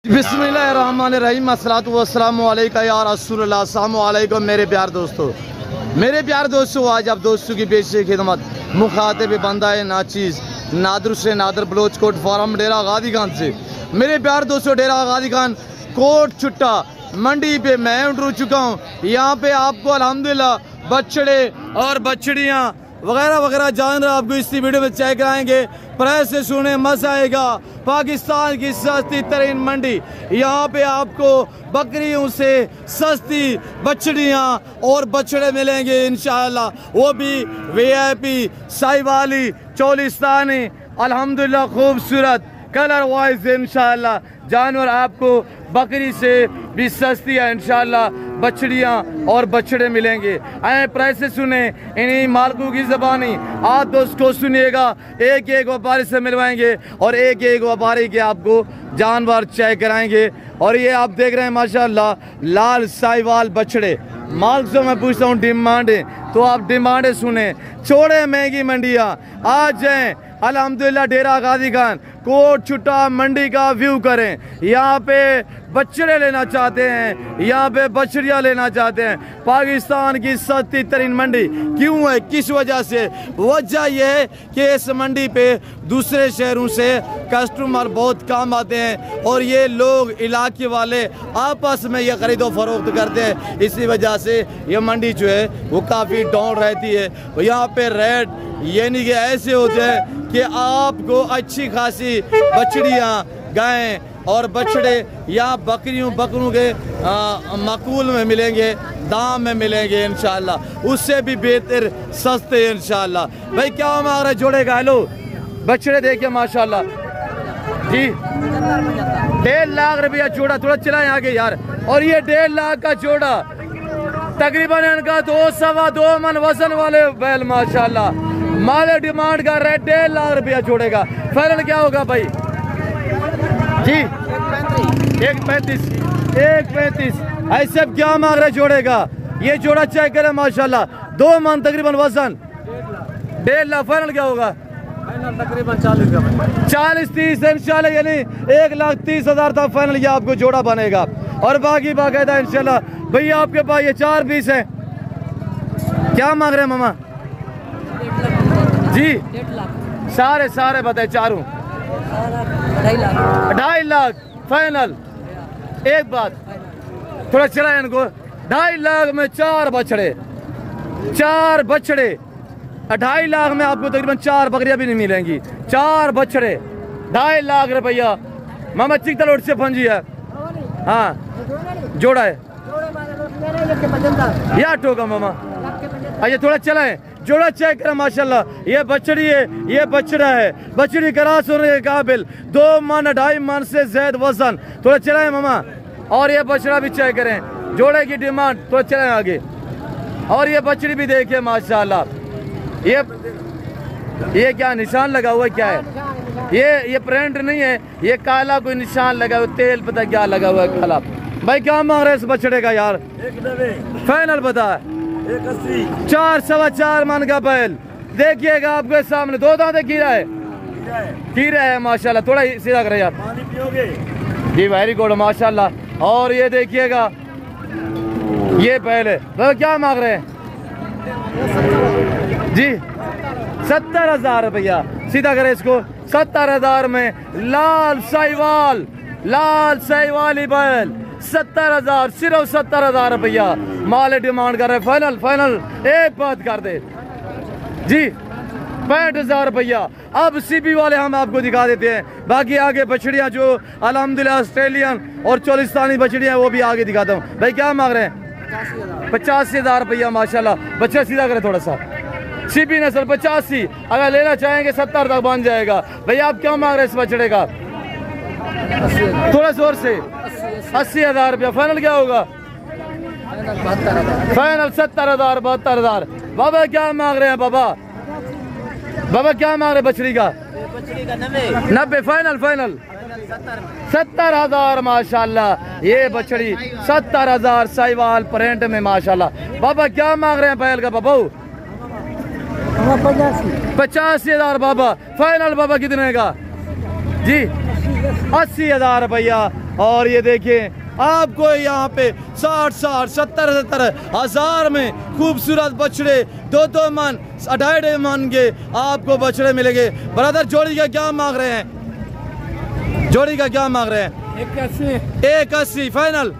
बिस्मिल्लाहिर्रहमानिर्रहीम अस्सलातु वस्सलामु अलैका या रसूलल्लाह। अस्सलामु अलैकुम मेरे प्यार दोस्तों, आज आप दोस्तों की पेश खिदमत मुखातिब बंदा नाचीज़ नादर से नादर बलोच कोट फार्म डेरा गादी खान से। मेरे प्यार दोस्तों, डेरा गादी खान कोट छुट्टा मंडी पे मैं उतर चुका हूँ। यहाँ पे आपको अल्हम्दुलिल्लाह बछड़े और बछड़ियाँ वगैरह वगैरह जानवर आपको इस वीडियो में चेक कराएंगे। प्राइस से सुने मजा आएगा। पाकिस्तान की सस्ती तरीन मंडी, यहाँ पे आपको बकरियों से सस्ती बछड़ियाँ और बछड़े मिलेंगे इंशाअल्लाह, वो भी वीआईपी साहिवाली चोलिस्तानी अल्हम्दुलिल्लाह खूबसूरत कलर वाइज इंशाअल्लाह। जानवर आपको बकरी से भी सस्ती है इंशाअल्लाह, बछड़ियाँ और बछड़े मिलेंगे। आए प्राइस से सुने इन्हीं मालिकों की ज़बानी, आप दोस्त को सुनिएगा। एक एक व्यापारी से मिलवाएंगे और एक एक व्यापारी के आपको जानवर चेक कराएंगे। और ये आप देख रहे हैं माशाल्लाह लाल साहिवाल बछड़े। मालिक से मैं पूछता हूँ डिमांडें, तो आप डिमांडें सुने। छोड़े महंगी मंडियाँ, आ जाएँ अल्हम्दुलिल्लाह डेरा गादी खान कोट छुट्टा मंडी का व्यू करें। यहाँ पे बछड़े लेना चाहते हैं, यहाँ पे बछड़ियाँ लेना चाहते हैं। पाकिस्तान की सस्ती तरीन मंडी क्यों है, किस वजह से? वजह यह है कि इस मंडी पे दूसरे शहरों से कस्टमर बहुत कम आते हैं और ये लोग इलाके वाले आपस में ये खरीदो फरोख्त करते हैं। इसी वजह से ये मंडी जो है वो काफ़ी डाउन रहती है। यहाँ पे रेट यानी कि ऐसे होते हैं कि आपको अच्छी खासी बछड़ियाँ गायें और बछड़े या बकरों के माकूल में मिलेंगे, दाम में मिलेंगे इंशाअल्लाह, उससे भी बेहतर सस्ते इंशाअल्लाह। भाई क्या मांग रहे जोड़े का? हेलो बछड़े देखिए माशाअल्लाह जी, 1.5 लाख रुपया जोड़ा। थोड़ा चलाएं आगे यार। और ये 1.5 लाख का जोड़ा तकरीबन इनका 2-2.25 मन वजन वाले बैल माशाअल्लाह। माले डिमांड कर रहे 1.5 लाख रुपया जोड़े का। फाइनल क्या होगा भाई जी? 1.35 ऐसे क्या मांग रहे जोड़े का? ये जोड़ा चेक करें माशाल्लाह, 2 मन तकरीबन वजन, 1.5 लाख। फाइनल क्या होगा? तकरीबन 40-30 इंशाल्लाह, यानी 1,30,000 तक फाइनल ये आपको जोड़ा बनेगा। और बाकी बाकायदा इंशाल्लाह। भैया आपके पास ये 4 पीस है, क्या मांग रहे हैं मामा जी? 1.5 लाख सारे बताए चारों 2.5 लाख फाइनल। एक बात थोड़ा चला इनको, 2.5 लाख में 4 बछड़े 2.5 लाख में आपको तकरीबन 4 बकरियां भी नहीं मिलेंगी। 4 बछड़े 2.5 लाख रुपया। मामा चिकतलोट से फंजी है, हाँ जोड़ा है या टोका मामा। अच्छा थोड़ा चलाएं, जोड़ा चेक करें माशाल्लाह। ये बछड़ी है, ये बछड़ा है। बछड़ी क्रॉस होने के काबिल, 2 मन 2.5 मन से ज्यादा वजन। थोड़ा चलाएं मामा। और ये बछड़ा भी चेक करें, जोड़े की डिमांड। थोड़ा चलाएं आगे। और ये बछड़ी भी देखिए माशाल्लाह। ये क्या निशान लगा हुआ है, क्या है ये प्रिंट नहीं है, ये काला कोई निशान लगा हुआ, तेल पता क्या लगा हुआ है काला। भाई क्या मांग रहे हैं इस बछड़े का यार? 1.90 फाइनल बता। 1.80 4-4.25 मन का बैल देखिएगा आपके सामने। 2 दांत खीरा है माशाल्लाह। थोड़ा सीधा करे यार, पानी पियोगे जी? वेरी गुड माशाल्लाह। और ये देखिएगा ये बैल है। भाई क्या मांग रहे हैं जी? 70,000 रुपया। सीधा करे इसको। 70,000 में लाल साहिवाली बैल 70,000, सिर्फ 70,000 रुपया माल डिमांड कर रहे। फाइनल एक बात कर दे जी, 65,000 रुपया। अब सीपी वाले हम आपको दिखा देते हैं। बाकी आगे बछड़ियाँ जो अल्हम्दुलिल्लाह ऑस्ट्रेलियन और चोलिस्तानी बछड़ियाँ वो भी आगे दिखाता हूँ। भाई क्या मांग रहे हैं? 85,000 रुपया माशाल्लाह। बच्चा सीधा करे थोड़ा सा। सीपी नस्ल 85, अगर लेना चाहेंगे 70 तक बन जाएगा। भैया आप क्या मांग रहे हैं इस बछड़े का? थोड़ा जोर से 80,000 रुपया। फाइनल क्या होगा? फाइनल 70,000 72,000। बाबा क्या मांग रहे हैं? बाबा क्या मांग रहे हैं बछड़ी का? 90 फाइनल 70,000 माशाल्लाह। ये बछड़ी 70,000 साहिवाल प्रिंट में माशाल्लाह। बाबा क्या मांग रहे हैं बैल का? बाबू 85,000 बाबा। फाइनल बाबा कितने का जी? 80,000 रुपया और ये देखिए आपको यहाँ पे 60-60, 70-70 हज़ार में खूबसूरत बछड़े 2-2 मन 2.5 मन के आपको बछड़े मिलेंगे। ब्रदर जोड़ी का क्या मांग रहे हैं? जोड़ी का क्या मांग रहे हैं? 180 फाइनल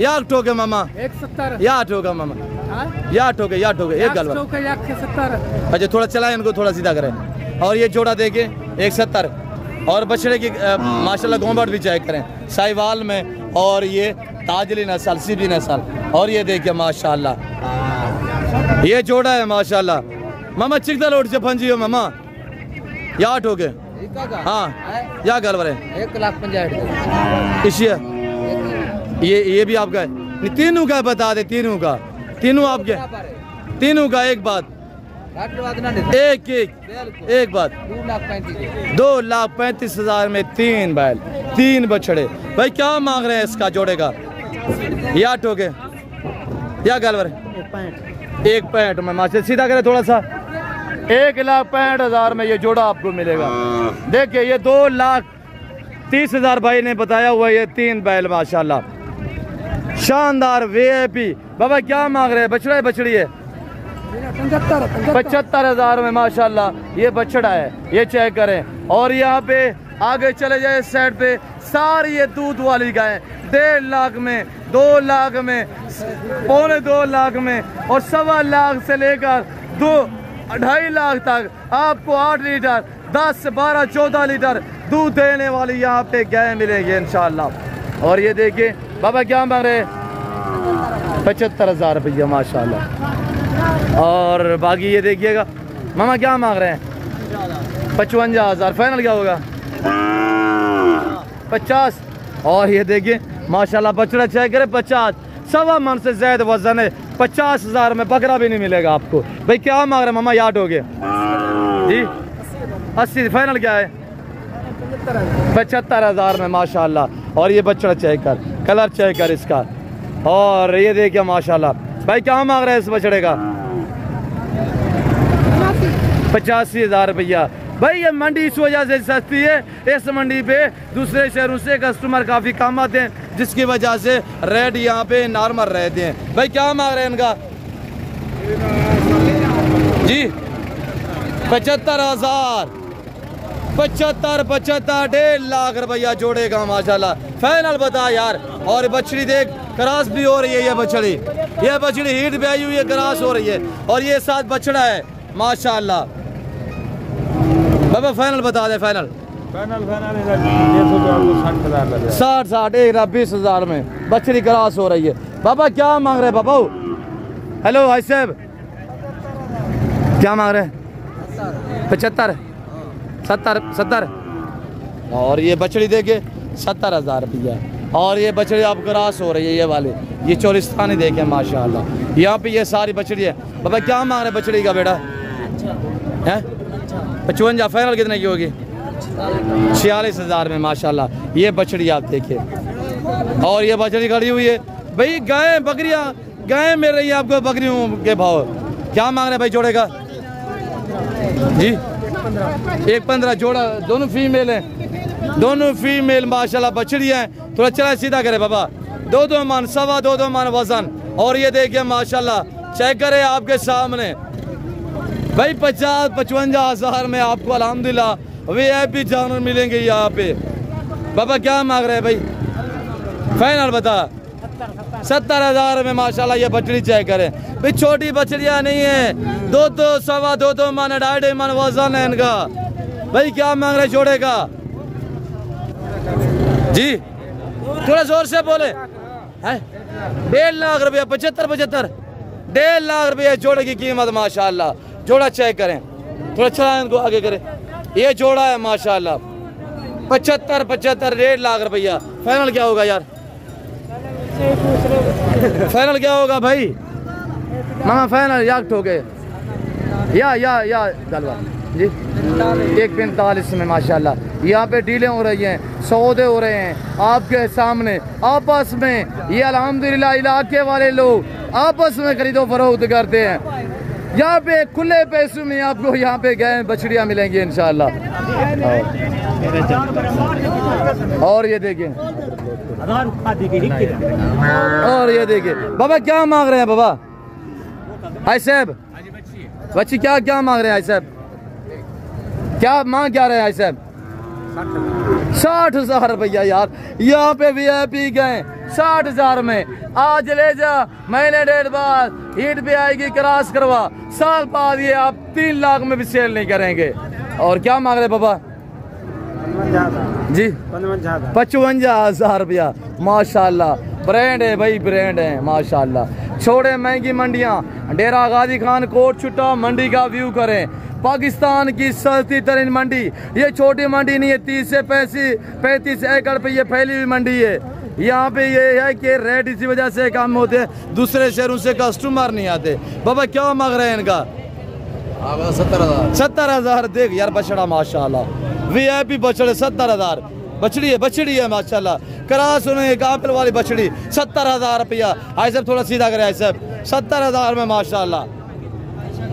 या ठोके मामा? 170 या ठोका मामा? या ठोके एक गल 170। अच्छा थोड़ा चलाएं इनको, थोड़ा सीधा करें। और ये जोड़ा देखिए 170 और बछड़े की माशाल्लाह गोंबट भी चेक करें साहिवाल में, और ये ताजली नस्ल सीबी नस्ल। और ये देखिए माशाल्लाह ये जोड़ा है माशाल्लाह। मामा चिकदा लोड से फंजी हो मामा या ठोके? हाँ या गल बरे 1,50,000 इशिया ये भी आपका है? तीनों का बता दे, तीनों का, तीनों आपके, तीनों का एक बात एक बात 2,35,000 में 3 बैल 3 बछड़े। भाई क्या मांग रहे हैं इसका जोड़े का? या ठोके या गलवर 1.65 में माशा सीधा करे थोड़ा सा 1,65,000 में ये जोड़ा आपको मिलेगा। देखिए ये 2,30,000 भाई ने बताया हुआ, ये 3 बैल माशाल्लाह शानदार VIP। बाबा क्या मांग रहे हैं? बछड़ा है बछड़ी है? 75,000 में माशाल्लाह ये बछड़ा है, ये चेक करें। और यहाँ पे आगे चले जाए इस साइड पे सारी ये दूध वाली गाय 1.5 लाख में, 2 लाख में, 2.25 लाख में और 1.25 लाख से लेकर 2.5 लाख तक आपको 8 लीटर 10, 12, 14 लीटर दूध देने वाली यहाँ पे गाय मिलेगी इंशाल्लाह। और ये देखिए बाबा क्या मांग रहे हैं? 75,000 रुपया माशाल्लाह। और बाकी ये देखिएगा मामा क्या मांग रहे हैं? 55,000 फाइनल क्या होगा? 50। और ये देखिए माशाल्लाह बछड़ा चेक करे 50, 1.25 मन से ज्यादा वजन है। 50,000 में बकरा भी नहीं मिलेगा आपको। भाई क्या मांग रहे हैं मामा? याद हो गए जी 80 फाइनल क्या है? 75,000 में माशाल्लाह। और ये बछड़ा चेक कर, कलर चेक कर इसका। और ये देखिए माशाल्लाह भाई क्या मांग रहे हैं इस बछड़े का? 85,000 रुपया। भाई ये मंडी इस वजह से सस्ती है, इस मंडी पे दूसरे शहरों से कस्टमर काफ़ी कम आते हैं जिसकी वजह से रेट यहाँ पे नॉर्मल रहते हैं। भाई क्या मांग रहे हैं इनका जी? 75,000 75 1.5 लाख रुपया जोड़ेगा माशाल्लाह। फाइनल बता यार। और बछड़ी देख क्रॉस भी हो रही है, ये बछड़ी हीट भी आई हुई है, क्रॉस हो रही है। और ये साथ बछड़ा है माशाल्लाह। बाबा फाइनल बता दे। फाइनल 60 1,20,000 में बछड़ी क्रॉस हो रही है। बाबा क्या मांग रहे हैं बाबा? हेलो भाई साहब क्या मांग रहे हैं? 75 70। और ये बछड़ी देखे 70,000 रुपया। और ये बछड़ी आप क्रॉस हो रही है, ये वाले ये चोरिस्तानी देखे माशाल्लाह। यहाँ पे ये सारी बछड़ी है। बाबा क्या मांग रहे बछड़ी का बेटा? है 55। फाइनल कितने की होगी? 46,000 में माशाल्लाह ये बछड़ी आप देखिए। और ये बछड़ी खड़ी हुई है। भाई गाय बकरियां गाय मिल रही है आपको बकरियों के भाव। क्या मांग रहे भाई जोड़े का जी? 1.15 जोड़ा, दोनों फीमेल हैं, दोनों फीमेल माशाल्लाह बछड़ी हैं। थोड़ा चला सीधा करे बाबा। 2-2 मन 2.25 मन वजन। और ये देखिए माशाल्लाह चेक करे आपके सामने भाई 50-55,000 में आपको अल्हम्दुलिल्लाह VIP जानवर मिलेंगे यहाँ पे। बाबा क्या मांग रहे हैं भाई? फाइनल बता। 70,000 में माशाल्लाह ये बछड़ी चेक करें भाई। छोटी बछड़ियाँ नहीं है, 2-2 सवा 2-2 मन 2.5 मन वजन है इनका। भाई क्या मांग रहे जोड़े का जी? थोड़ा जोर से बोले। है 1.5 लाख रुपया। 75 1.5 लाख रुपया जोड़े की कीमत माशाल्लाह। जोड़ा चेक करें, थोड़ा चला इनको आगे करें। ये जोड़ा है माशाल्लाह 75 1.5 लाख रुपया। फाइनल क्या होगा यार? फाइनल क्या होगा भाई? मामा फाइनल या ठोके या गलवा जी 1.45 में माशाल्लाह। यहाँ पे डीलें हो रही हैं, सौदे हो रहे हैं आपके सामने आपस में। ये अल्हम्दुलिल्लाह इलाके वाले लोग आपस में खरीदो फरोख्त करते हैं। यहाँ पे खुले पैसों में आपको यहाँ पे गए बछड़ियाँ मिलेंगी इंशाल्लाह। और ये देखिए, और ये देखिए बाबा क्या मांग रहे हैं बाबा? भाई साहब बच्ची क्या क्या मांग रहे हैं भाई साहब? क्या मांग क्या रहे हैं भाई साहब? 60,000 रुपया यार। यहाँ पे VIP गए 60,000 में। आज ले जा, महीने डेढ़ बाद हीट पे आएगी, क्रॉस करवा, साल बाद ये आप 3 लाख में भी सेल नहीं करेंगे। और क्या मांग रहे बाबा जी? 55,000 रुपया माशाल्लाह। ब्रांड है भाई, ब्रांड है माशाल्लाह। छोड़े महंगी मंडियाँ, डेरा गाजी खान कोट छुट्टा मंडी का व्यू करें। पाकिस्तान की सस्ती तरीन मंडी, ये छोटी मंडी नहीं है, 30 से 35 एकड़ पे ये फैली हुई मंडी है। यहाँ पे ये है कि रेट इसी वजह से कम होते हैं, दूसरे शहरों से कस्टमर नहीं आते। बाबा क्या मांग रहे हैं इनका? 70,000। देख यार बछड़ा माशाल्लाह, VIP बछड़े 70,000। बछड़ी है माशाल्लाह, क्रास उन्हें कापिल वाली बछड़ी 70,000 रुपया। आई साहब थोड़ा सीधा करे, आई साहब 70,000 में माशाल्लाह।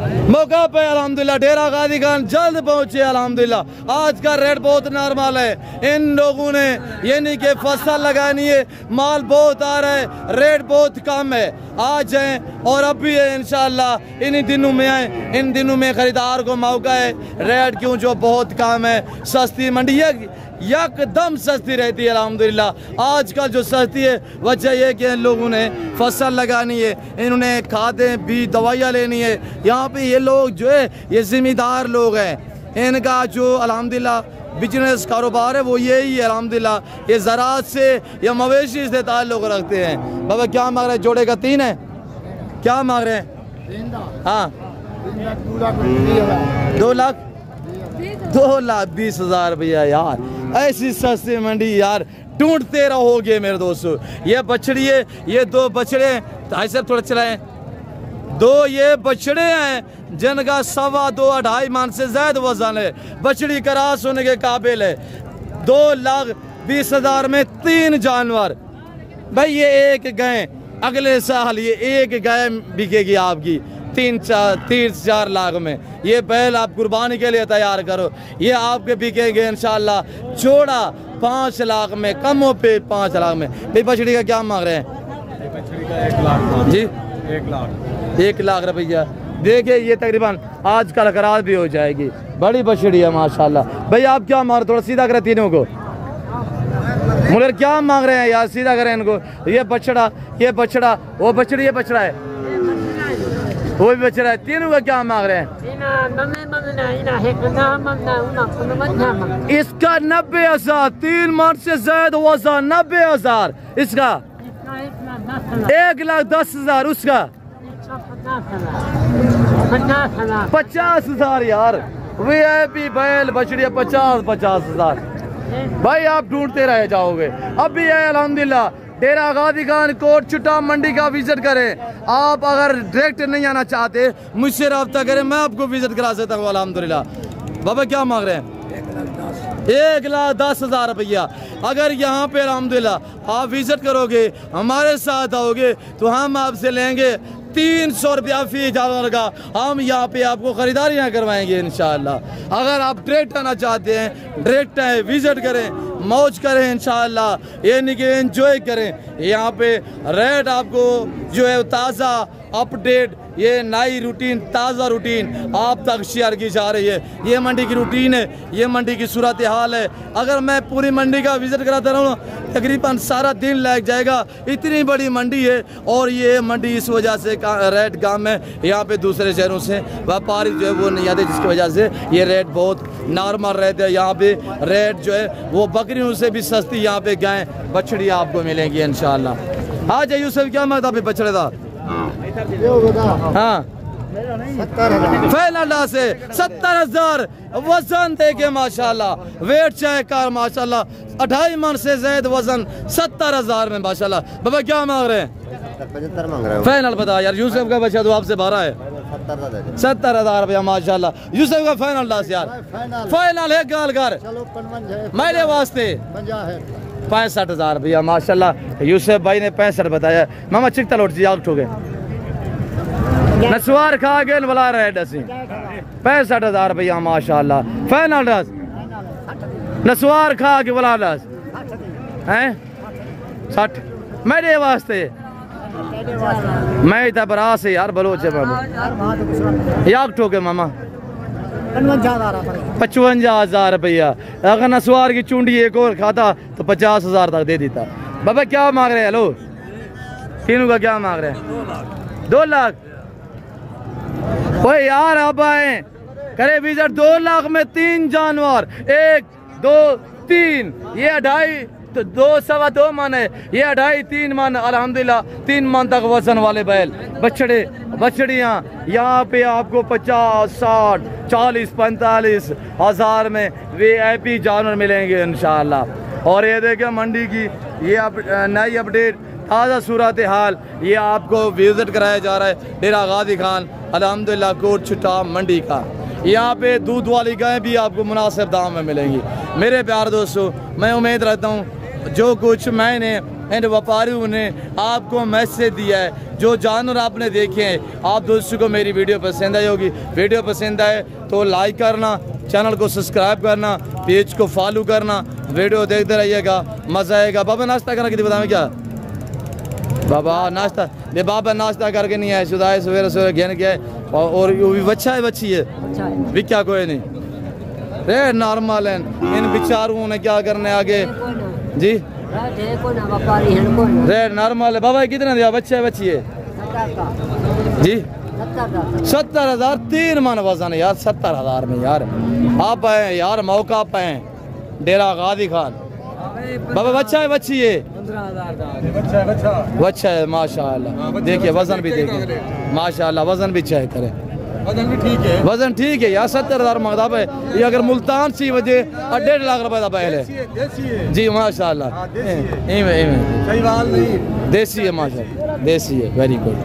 मौका पे अल्हम्दुलिल्लाह डेरा गाजी खान जल्द पहुंचे अल्हम्दुलिल्लाह। आज का रेट बहुत नॉर्मल है। इन लोगों ने ये नहीं कि फसल लगानी है, माल बहुत आ रहा है, रेट बहुत कम है। आज जाए और अब भी है इंशाल्लाह, इन्हीं दिनों में आए, इन दिनों में खरीदार को मौका है। रेट क्यों जो बहुत कम है, सस्ती मंडी एकदम सस्ती रहती है अल्हम्दुलिल्लाह। आजकल जो सस्ती है वजह यह कि इन लोगों ने फसल लगानी है, इन्होंने खादें भी दवाइयाँ लेनी है। यहाँ पे ये लोग जो है ये जिम्मेदार लोग हैं, इनका जो अल्हम्दुलिल्लाह बिजनेस कारोबार है वो यही है अल्हम्दुलिल्लाह। ये ज़राअत से या मवेशी से ताल्लुक़ रखते हैं। बाबा क्या मांग रहे हैं? जोड़े का 3 है, क्या मांग रहे हैं? हाँ 2,20,000 रुपया यार। ऐसी सस्ती मंडी यार ढूंढते रहोगे मेरे दोस्तों। ये बछड़ी है, ये 2 बछड़े, भाई साहब थोड़ा चलाएं। 2 ये बछड़े हैं जिनका 2.25 मन से ज्यादा वजन है। बछड़ी क्रास होने के काबिल है। 2,20,000 में 3 जानवर। भाई ये एक गाय, अगले साल ये एक गाय बिकेगी आपकी 3-4 लाख में। ये बैल आप कुर्बानी के लिए तैयार करो, ये आपके बिकेंगे इंशाल्लाह जोड़ा 5 लाख में, कमों पे 5 लाख में। भाई बछड़ी का क्या मांग रहे हैं? बछड़ी का 1 लाख जी, 1 लाख रुपया। देखिए ये तकरीबन आज कल करार भी हो जाएगी। बड़ी बछड़ी है माशाल्लाह। भाई आप क्या मांग रहे? थोड़ा सीधा करें तीनों को, मगर क्या मांग रहे हैं यार? सीधा करें इनको। ये बछड़ा, ये बछड़ा, वो बछड़ी, ये बछड़ा है, वो भी बछड़ा है। तीनों का क्या मांग रहे हैं? इसका 90,000, 3 मन से ज्यादा वजन 90,000। इसका 1,10,000। उसका 50,000 यार। VIP बैल बछड़िया 50,000। भाई आप ढूंढते रह जाओगे। अब भी है अल्हम्दुलिल्लाह डेरा गाजी खान कोट छुट्टा मंडी का विजिट करें। आप अगर डायरेक्ट नहीं आना चाहते मुझसे रब्ता करें, मैं आपको विजिट करा सकता हूँ अल्हम्दुलिल्लाह। बाबा क्या मांग रहे हैं? 1,10,000 रुपया। अगर यहाँ पे अल्हम्दुलिल्लाह आप विजिट करोगे, हमारे साथ आओगे तो हम आपसे लेंगे 300 रुपया फी जानवर का। हम यहाँ पे आपको खरीदारी यहाँ करवाएंगे इंशाल्लाह। अगर आप डायरेक्ट आना चाहते हैं, डायरेक्ट आए, विजिट करें, मौज करें इंशाल्लाह। ये नहीं कि एंजॉय करें। यहाँ पे रेट आपको जो है ताज़ा अपडेट, ये नई रूटीन, ताज़ा रूटीन आप तक शेयर की जा रही है। ये मंडी की रूटीन है, ये मंडी की सूरत हाल है। अगर मैं पूरी मंडी का विजिट कराता रहूँ तकरीबन सारा दिन लग जाएगा, इतनी बड़ी मंडी है। और ये मंडी इस वजह से रेट कम है, यहाँ पे दूसरे शहरों से व्यापारी जो है वो नहीं आते, जिसकी वजह से ये रेट बहुत नॉर्मल रहते हैं। यहाँ पे रेट जो है वो बकरियों से भी सस्ती यहाँ पे गाय बछड़ी आपको मिलेंगी इंशाल्लाह। हाँ जी यूसुफ क्या मांगता पे बछड़े था? हाँ 70,000 से 70,000 वजन देखे माशाल्लाह। वेट चेक कर माशाल्लाह, 2.5 मन से ज्यादा वजन 70,000 में माशाल्लाह। बाबा क्या मांग रहे हैं? 75 मांग रहे हो। फाइनल बता यार। यूसुफ का बच्चा तो आपसे 12 है। 70,000 रुपया माशाल्लाह। यूसुफ का फाइनल दास यार, फाइनल है गाल कर मेरे वास्ते 65,000 रुपया माशाल्लाह। यूसुफ भाई ने 65 बताया। मामा चिकता लौट जी आउट हो गए। नसवार खा के बुला रहे दसी 65,000 रुपया माशाल्लाह फाइनल रस नसवार खा के बुला दस हैं 60 मेरे वास्ते मैं इतना बरा से यार बलोच बाबू याक ठोके मामा 55,000 रुपया अगर नसवार की चूंडी एक और खाता तो 50,000 तक दे देता। बाबा क्या मांग रहे हैं? हेलो तीनों का क्या मांग रहे हैं? 2 लाख। ओए यार अब आए करे विजिट 2 लाख में 3 जानवर 1 2 3 ये 2.5 तो 2 सवा 2 मन है ये 2.5 3 मन अल्हम्दुलिल्लाह 3 मन तक वजन वाले बैल बछड़े बछड़ियाँ यहाँ पे आपको 50 60 40 45 हज़ार में VIP जानवर मिलेंगे इंशाल्लाह। और ये देखिए मंडी की ये नई अपडेट ताज़ा सूरत हाल ये आपको विजिट कराया जा रहा है डेरा गाजी खान अल्हम्दुलिल्लाह कोट छुट्टा मंडी का। यहाँ पे दूध वाली गायें भी आपको मुनासिब दाम में मिलेंगी। मेरे प्यार दोस्तों मैं उम्मीद रहता हूँ जो कुछ मैंने इन व्यापारियों ने आपको मैसेज दिया है जो जानवर आपने देखे हैं आप दोस्तों को मेरी वीडियो पसंद आई होगी। वीडियो पसंद आए तो लाइक करना चैनल को सब्सक्राइब करना पेज को फॉलो करना वीडियो देखते रहिएगा मज़ा आएगा। बाबा नाश्ता करना कितनी बताएं क्या बाबा नाश्ता ये बाबा नाश्ता करके नहीं आए सुधाए सवेरे सवेरे घेन के और बच्चा है बच्ची है भी क्या कोई नहीं रे नॉर्मल है इन बेचारों ने क्या करने आगे जी रे नॉर्मल है। बाबा कितना दिया बच्चा है बच्ची है जी 70,000 3 मन वजन यार 70,000 में यार आप आए यार मौका पाए डेरा गाजी खान। बाबा बच्चा है बच्ची है 15,000 बच्चा है माशाल्लाह। देखिए वजन भी देखिए माशाल्लाह वजन भी चेक करे वजन ठीक है यार 70,000 मंगता है ये अगर मुल्तान सी वजह 1.5 लाख रुपए का बैल है जी माशाल्लाह देसी है माशाल्लाह देसी है वेरी गुड।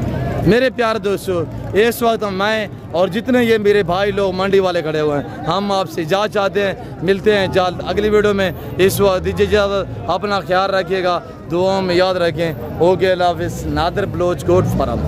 मेरे प्यारे दोस्तों इस वक्त मैं और जितने ये मेरे भाई लोग मंडी वाले खड़े हुए हैं हम आपसे जा चाहते हैं मिलते हैं जल्द अगली वीडियो में। इस वक्त दीजिए इजाज़त अपना ख्याल रखिएगा दुआओं में याद रखें। ओके अल्लाह हाफिज़ नादिर बलोच कोट फॉरम।